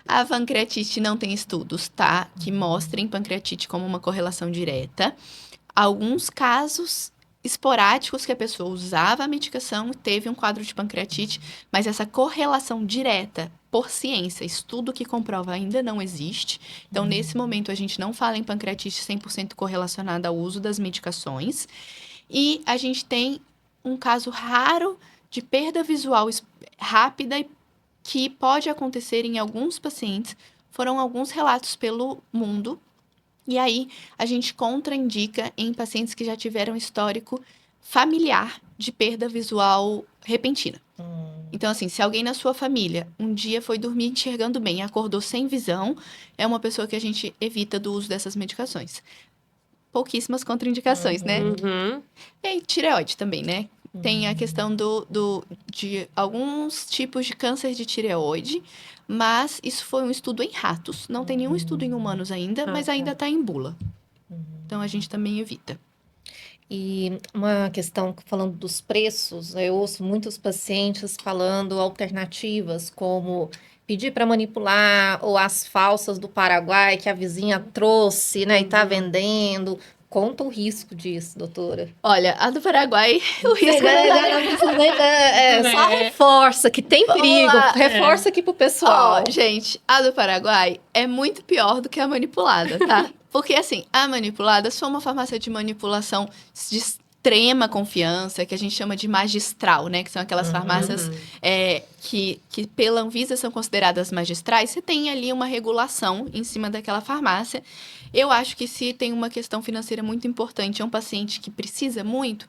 Speaker 3: A pancreatite não tem estudos, tá? Que mostrem pancreatite como uma correlação direta. Alguns casos esporádicos que a pessoa usava a medicação e teve um quadro de pancreatite, mas essa correlação direta, por ciência, estudo que comprova ainda não existe. Então, nesse momento, a gente não fala em pancreatite 100% correlacionada ao uso das medicações. E a gente tem um caso raro de perda visual rápida que pode acontecer em alguns pacientes. Foram alguns relatos pelo mundo. E aí, a gente contraindica em pacientes que já tiveram histórico familiar de perda visual repentina. Então, assim, se alguém na sua família um dia foi dormir enxergando bem e acordou sem visão, é uma pessoa que a gente evita do uso dessas medicações. Pouquíssimas contraindicações, né? E aí, tireoide também, né? Tem a questão de alguns tipos de câncer de tireoide, mas isso foi um estudo em ratos. Não tem nenhum estudo em humanos ainda, mas ainda está em bula. Então, a gente também evita.
Speaker 1: E uma questão, falando dos preços, eu ouço muitos pacientes falando alternativas, como pedir para manipular, ou as falsas do Paraguai que a vizinha trouxe, né, e está vendendo. Conta o risco disso, doutora.
Speaker 3: Olha, a do Paraguai, o risco
Speaker 1: só reforça que tem perigo.
Speaker 3: lá.
Speaker 1: Reforça aqui pro pessoal.
Speaker 3: Ó, gente, a do Paraguai é muito pior do que a manipulada, tá? Porque, assim, a manipulada só uma farmácia de manipulação de extrema confiança, que a gente chama de magistral, né? Que são aquelas farmácias que pela Anvisa são consideradas magistrais. Você tem ali uma regulação em cima daquela farmácia. Eu acho que se tem uma questão financeira muito importante, é um paciente que precisa muito,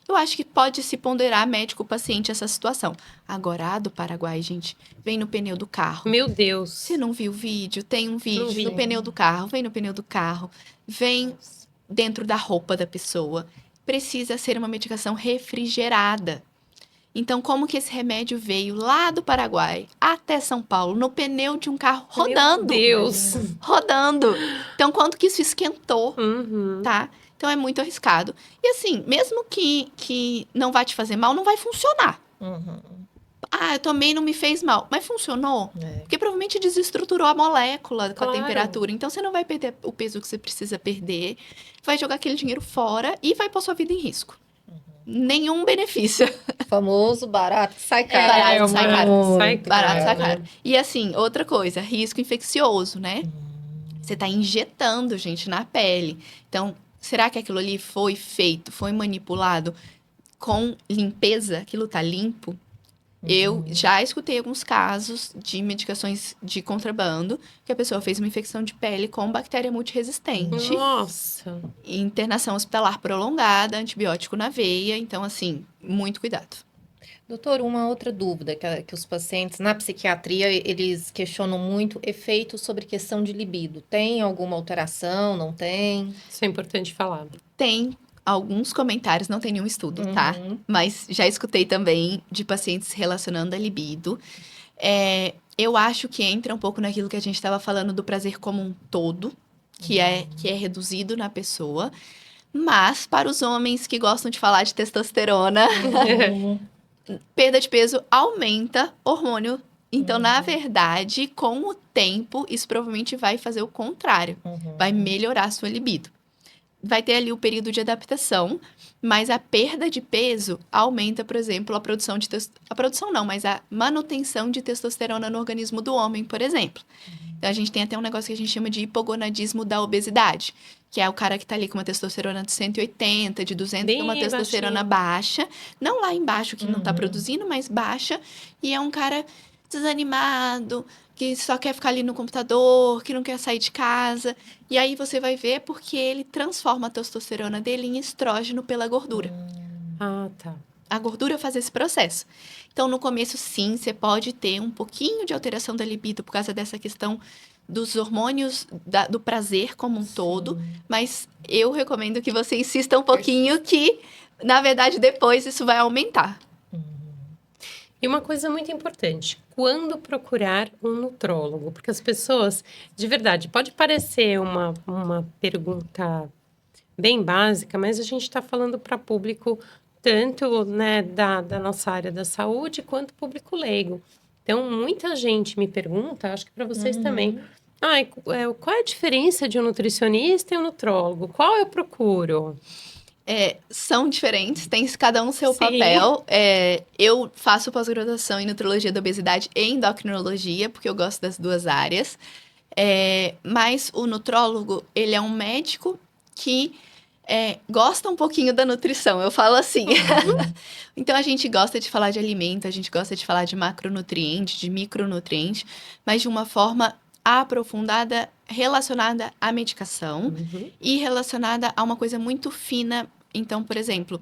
Speaker 3: eu acho que pode se ponderar médico-paciente essa situação. Agora, a do Paraguai, gente, vem no pneu do carro.
Speaker 2: Meu Deus!
Speaker 3: Você não viu o vídeo? Tem um vídeo no pneu do carro, vem no pneu do carro, vem dentro da roupa da pessoa. Precisa ser uma medicação refrigerada. Então, como que esse remédio veio lá do Paraguai até São Paulo, no pneu de um carro rodando?
Speaker 2: Meu Deus!
Speaker 3: Rodando. Então, quanto que isso esquentou, tá? Então, é muito arriscado. E assim, mesmo que não vai te fazer mal, não vai funcionar. Ah, eu tomei e não me fez mal. Mas funcionou? Porque provavelmente desestruturou a molécula com a temperatura. Então, você não vai perder o peso que você precisa perder. Vai jogar aquele dinheiro fora e vai pôr sua vida em risco. Nenhum benefício.
Speaker 1: Famoso barato sai caro.
Speaker 3: Barato sai caro.
Speaker 2: Sai
Speaker 3: Barato sai caro. E assim, outra coisa, risco infeccioso, né? Você tá injetando, gente, na pele. Então, será que aquilo ali foi feito, foi manipulado com limpeza? Aquilo tá limpo? Eu já escutei alguns casos de medicações de contrabando que a pessoa fez uma infecção de pele com bactéria multiresistente.
Speaker 2: Nossa!
Speaker 3: Internação hospitalar prolongada, antibiótico na veia. Então, assim, muito cuidado.
Speaker 1: Doutor, uma outra dúvida que os pacientes na psiquiatria, eles questionam muito efeitos sobre questão de libido. Tem alguma alteração? Não tem?
Speaker 2: Isso é importante falar.
Speaker 3: Tem alguns comentários, não tem nenhum estudo, tá? Mas já escutei também de pacientes relacionando a libido. Eu acho que entra um pouco naquilo que a gente estava falando do prazer como um todo, que é reduzido na pessoa. Mas, para os homens que gostam de falar de testosterona, perda de peso aumenta hormônio. Então, na verdade, com o tempo, isso provavelmente vai fazer o contrário. Vai melhorar a sua libido. Vai ter ali o período de adaptação, mas a perda de peso aumenta, por exemplo, a produção de a produção não, mas a manutenção de testosterona no organismo do homem, por exemplo. Então, a gente tem até um negócio que a gente chama de hipogonadismo da obesidade, que é o cara que tá ali com uma testosterona de 180, de 200,
Speaker 2: Bem
Speaker 3: tem uma testosterona baixa, não lá embaixo que não tá produzindo, mas baixa, e é um cara desanimado, que só quer ficar ali no computador, que não quer sair de casa. E aí você vai ver porque ele transforma a testosterona dele em estrógeno pela gordura.
Speaker 2: Ah, tá.
Speaker 3: A gordura faz esse processo. Então, no começo, sim, você pode ter um pouquinho de alteração da libido por causa dessa questão dos hormônios do prazer como um todo, mas eu recomendo que você insista um pouquinho que, na verdade, depois isso vai aumentar.
Speaker 2: E uma coisa muito importante, quando procurar um nutrólogo? Porque as pessoas, de verdade, pode parecer uma pergunta bem básica, mas a gente está falando para público tanto, né, da nossa área da saúde, quanto público leigo. Então, muita gente me pergunta, acho que para vocês também, qual é a diferença de um nutricionista e um nutrólogo? Qual eu procuro?
Speaker 3: São diferentes, tem cada um seu
Speaker 2: Sim.
Speaker 3: papel. Eu faço pós-graduação em nutrologia da obesidade e endocrinologia, porque eu gosto das duas áreas. Mas o nutrólogo, ele é um médico que gosta um pouquinho da nutrição, eu falo assim. Então, a gente gosta de falar de alimento, a gente gosta de falar de macronutriente, de micronutriente, mas de uma forma aprofundada, relacionada à medicação e relacionada a uma coisa muito fina. Então, por exemplo,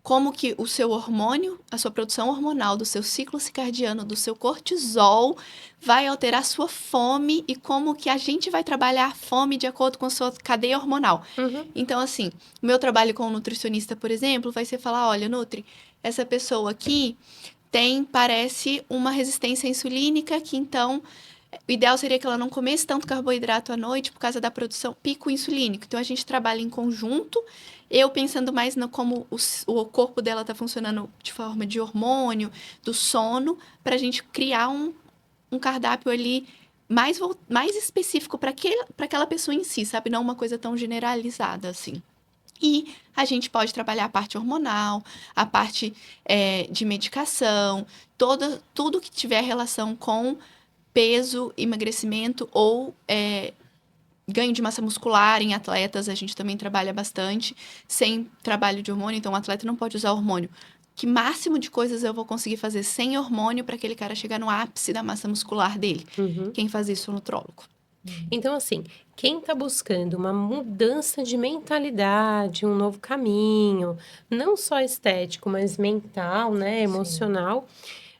Speaker 3: como que o seu hormônio, a sua produção hormonal, do seu ciclo circadiano, do seu cortisol, vai alterar a sua fome e como que a gente vai trabalhar a fome de acordo com a sua cadeia hormonal. Então, assim, o meu trabalho com o nutricionista, por exemplo, vai ser falar, olha, Nutri, essa pessoa aqui parece uma resistência insulínica que, então, o ideal seria que ela não comesse tanto carboidrato à noite por causa da produção pico insulínico. Então, a gente trabalha em conjunto, eu pensando mais no como o corpo dela está funcionando de forma de hormônio, do sono, para a gente criar um cardápio ali mais específico para aquela pessoa em si, sabe? Não uma coisa tão generalizada assim. E a gente pode trabalhar a parte hormonal, a parte de medicação, tudo que tiver relação com peso, emagrecimento ou ganho de massa muscular em atletas, a gente também trabalha bastante, sem trabalho de hormônio, então o atleta não pode usar hormônio. Que máximo de coisas eu vou conseguir fazer sem hormônio para aquele cara chegar no ápice da massa muscular dele? Quem faz isso é o nutrólogo.
Speaker 2: Então, assim, quem está buscando uma mudança de mentalidade, um novo caminho, não só estético, mas mental, né, emocional,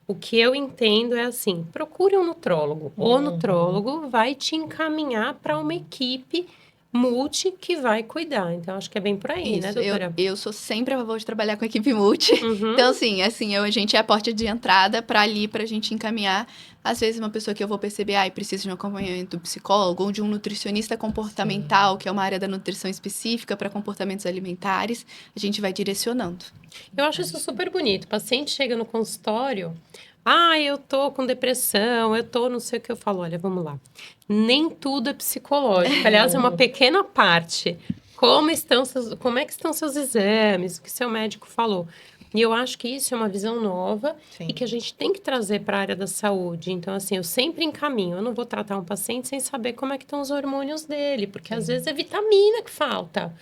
Speaker 2: o que eu entendo é assim, procure um nutrólogo. O nutrólogo vai te encaminhar para uma equipe multi que vai cuidar. Então, acho que é bem por aí, né, doutora?
Speaker 3: Eu sou sempre a favor de trabalhar com a equipe multi. Então, assim, a gente é a porta de entrada para a gente encaminhar. Às vezes, uma pessoa que eu vou perceber, precisa de um acompanhamento do psicólogo ou de um nutricionista comportamental, que é uma área da nutrição específica para comportamentos alimentares, a gente vai direcionando.
Speaker 2: Eu acho isso super bonito. O paciente chega no consultório, eu tô com depressão, eu tô não sei o que. Eu falo, olha, vamos lá. Nem tudo é psicológico. Aliás, é uma pequena parte. Como é que estão seus exames? O que seu médico falou? E eu acho que isso é uma visão nova e que a gente tem que trazer para a área da saúde. Então, assim, eu sempre encaminho. Eu não vou tratar um paciente sem saber como é que estão os hormônios dele, porque às vezes é vitamina que falta,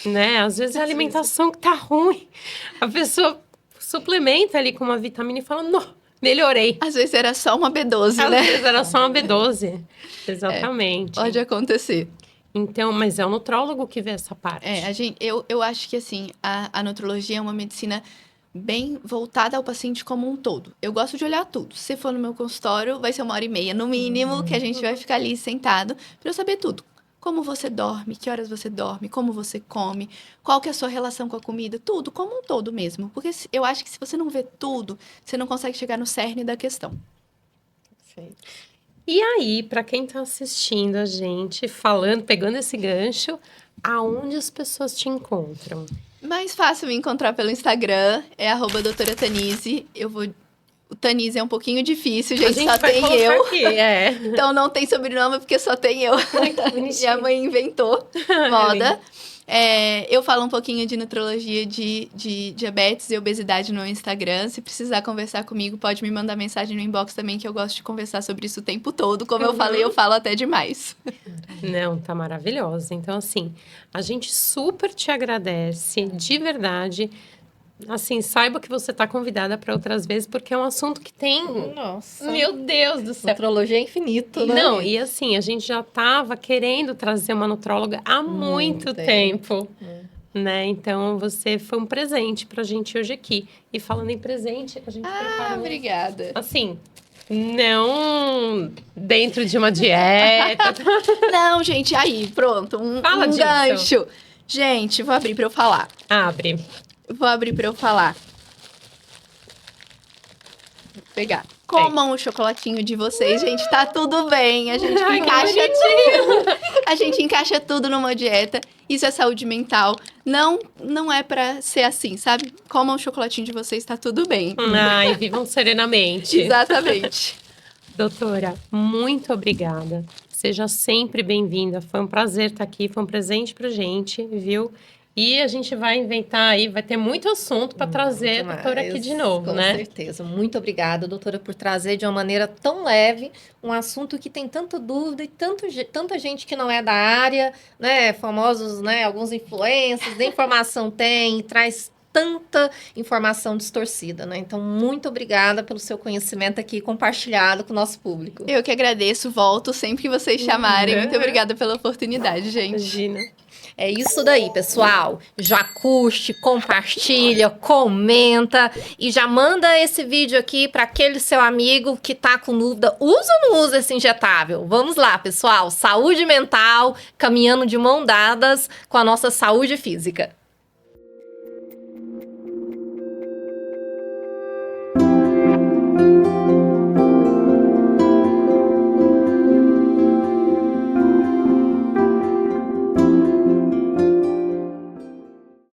Speaker 2: né? Às vezes é a alimentação que tá ruim. A pessoa suplementa ali com uma vitamina e fala, não, melhorei.
Speaker 3: Às vezes era só uma B12, né?
Speaker 2: Às vezes era só uma B12. Exatamente.
Speaker 3: Pode acontecer.
Speaker 2: Então, mas é o nutrólogo que vê essa parte.
Speaker 3: Eu acho que, assim, a nutrologia é uma medicina bem voltada ao paciente como um todo. Eu gosto de olhar tudo. Se for no meu consultório, vai ser 1h30, no mínimo, que a gente vai ficar ali sentado para eu saber tudo. Como você dorme, que horas você dorme, como você come, qual que é a sua relação com a comida, tudo, como um todo mesmo. Porque eu acho que se você não vê tudo, você não consegue chegar no cerne da questão.
Speaker 1: Perfeito.
Speaker 2: E aí, para quem está assistindo a gente, pegando esse gancho, aonde as pessoas te encontram?
Speaker 3: Mais fácil me encontrar pelo Instagram, é ¡doutora Tanise. O Tanise é um pouquinho difícil, gente, só
Speaker 2: vai
Speaker 3: tem
Speaker 2: colocar
Speaker 3: eu.
Speaker 2: Aqui, é.
Speaker 3: Então não tem sobrenome porque só tem eu. Minha mãe inventou moda. Eu falo um pouquinho de nutrologia de diabetes e obesidade no Instagram. Se precisar conversar comigo, pode me mandar mensagem no inbox também, que eu gosto de conversar sobre isso o tempo todo. Como eu falei, eu falo até demais.
Speaker 2: Não, tá maravilhosa. Então, assim, a gente super te agradece, de verdade. Assim, saiba que você tá convidada para outras vezes, porque é um assunto que tem...
Speaker 1: Nossa.
Speaker 2: Meu Deus do céu.
Speaker 1: Nutrologia é infinito, né?
Speaker 2: Não, e assim, a gente já tava querendo trazer uma nutróloga há muito tempo. Né? Então, você foi um presente pra gente hoje aqui. E falando em presente, a gente preparou...
Speaker 3: Obrigada.
Speaker 2: Assim, não dentro de uma dieta.
Speaker 3: Não, gente, aí, pronto,
Speaker 2: Fala disso.
Speaker 3: gancho. Gente, vou abrir pra eu falar.
Speaker 2: Abre.
Speaker 3: Vou abrir pra eu falar. Vou pegar. Comam o chocolatinho de vocês, gente. Tá tudo bem. A gente encaixa tudo. A gente encaixa tudo numa dieta. Isso é saúde mental. Não é pra ser assim, sabe? Comam o chocolatinho de vocês, tá tudo bem.
Speaker 2: Ai, vivam serenamente.
Speaker 3: Exatamente.
Speaker 2: Doutora, muito obrigada. Seja sempre bem-vinda. Foi um prazer estar aqui. Foi um presente pra gente, viu? E a gente vai inventar aí, vai ter muito assunto para trazer a doutora aqui de novo, né?
Speaker 1: Com certeza. Muito obrigada, doutora, por trazer de uma maneira tão leve um assunto que tem tanta dúvida e tanta gente que não é da área, né? Famosos, né? Alguns influencers, de informação tem, e traz tanta informação distorcida, né? Então, muito obrigada pelo seu conhecimento aqui compartilhado com o nosso público.
Speaker 3: Eu que agradeço, volto sempre que vocês chamarem. Muito obrigada pela oportunidade, gente.
Speaker 2: Imagina.
Speaker 1: É isso daí, pessoal. Já curte, compartilha, comenta e já manda esse vídeo aqui para aquele seu amigo que tá com dúvida, usa ou não usa esse injetável? Vamos lá, pessoal. Saúde mental, caminhando de mão dadas com a nossa saúde física.